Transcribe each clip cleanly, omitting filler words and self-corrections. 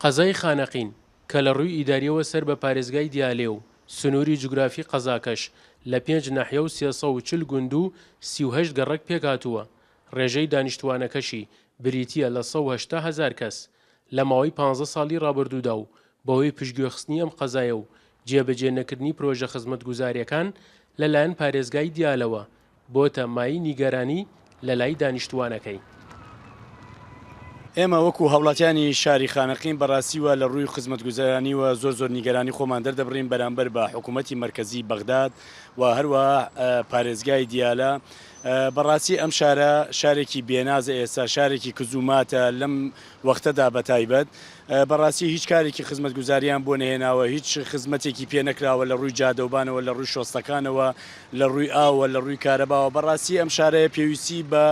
قەزای خانەقین کە لە ڕووی ئیداریەوە سەر بە پارێزگای دیالێ و سنووری جوگرافی قەزاکەش لە 5 ناحیە و 340 گوند و 38 گەڕەک پێکهاتووە. ڕێژەی دانیشتوانەکەشی بریتیە لە 180,000 کەس لە ماوەی 15 ساڵی ڕابردوودا و بەهۆی پشتگوێخستنی ئەم قەزایە و جێبەجێ نەکردنی پرۆژە خزمەتگوزاریەکان لەلایەن پارێزگای دیالەوە بۆتە مای نیگەرانی لە لای دانیشتوانەکەی. ئێمە وەکو هەوڵاتیانی شاری خانەقین بەڕاستیوە لە ڕووی خزمەتگوزارانی و زۆر نیگەرانی خۆمان دەردەبڕین بەرامبەر بە حکوومەتی مرکزی بەغداد و هەروە پارێزگای دیالە. بەڕاستی ئەم شارە شارێکی بێنازە، ئێستا شارێکی کزوماتە لەم وەختەدا بە تایبەت. بەڕاستی هیچ کارێکی خزمەتگوزاریان بۆ نهێناوە، هیچ خزمەتێکی پێ نەکراوە لە ڕووی جادەوبانەوە، لە ڕووی شۆستەکانەوە، لە ڕووی ئاوە، لە ڕووی کارەباوە. بەڕاستی ئەم شارەیە پێویستی بە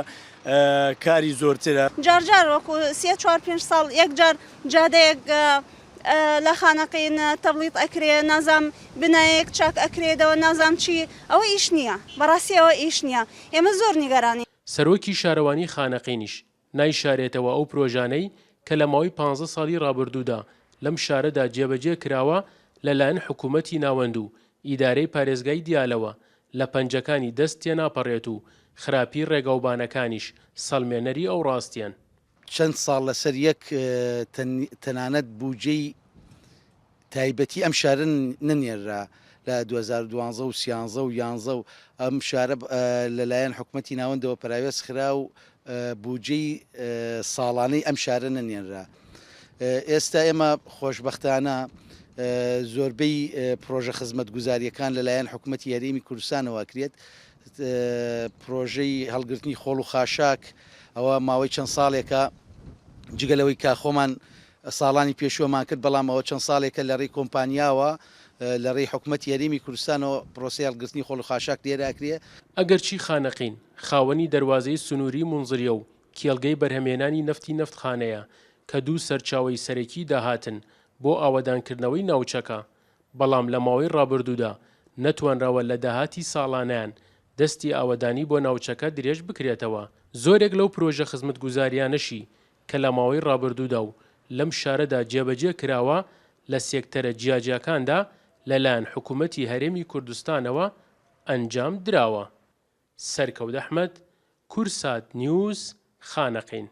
کاری زۆرترە. جار وەکو 3-4-5 ساڵ یەکجار جادەیەک لە خانەقین تەبلیغ ئەکرێ، نازام بنایەک چاک ئەکرێتەوە، نازام چی، ئەوە ئیش نییە. بەڕاستی ئەوە ئیش نییە. ئێمە زۆر نیگەرانی. سەرۆکی شارەوانی خانەقینیش نایشارێتەوە ئەو پرۆژانەی کە لە ماوەی 15 ساڵی ڕابردوودا لەم شارەدا جێبەجێ کراوە لەلایەن حکوومەتی ناوەند و ئیدارەی پارێزگای دیالەوە لە پەنجەکانی دەست تێناپەڕێت و خراپی ڕێگەوبانەکانیش سەڵمێنەری ئەو ڕاستیان. چەند ساڵ لەسەر یەک تەنانەت بوجەی تایبەتی ئەم شارە نەنێرا لە 2012 و 13 و 11 و ئەم شارە لەلایەن حکوومەتی ناوەندەوە پراوێز خرا و بوجەی ساڵانەی ئەم شارە نەنێنرا. ئێستا ئێمە خۆشبەختانە زۆربەی پرۆژە خزمەتگوزاریەکان لەلایەن حکوومەتی هەرێمی کوردستانەوە کرێت. پرۆژەی هەڵگرتنی خۆڵ و خاشاک ئەوە ماوەی چەند ساڵێکە جگەلەوەی کا خۆمان ساڵانی پێشوەمان کرد، بەڵام ئەوە چەند ساڵێکە لە ڕێی کۆمپانیاوە لە ڕێی حکوومەتی هەرێمی کوردستانەوە پرۆسی هەڵگرتنی خۆڵ و خاشاک لێراکرێ. ئەگەرچی خانەقین خاوەنی دەواازەی سنووری منزریە و کێڵگەی بەرهەمێنانی نەفتی نەفتخانەیە کە دوو سەرچاوی سەرەکی داهاتن بۆ ئاوەدانکردنەوەی ناوچەکە، بەڵام لە ماوەی ڕابردوودا نەتوانراوە لە داهاتی ساڵانیان دەستی ئاوەدانی بۆ ناوچەکە درێژ بکرێتەوە. زۆرێک لەو پرۆژە خزمەتگوزاریانەشی کە لە ماوەی ڕابردوودا و لەم شارەدا جێبەجێ کراوە لە سێکتەرە جیاجیەکاندا لەلایەن حکوومەتی هەرێمی کوردستانەوە ئەنجام دراوە. سەرکەوت ئەحمەد، کورسات نیوز، خانەقین.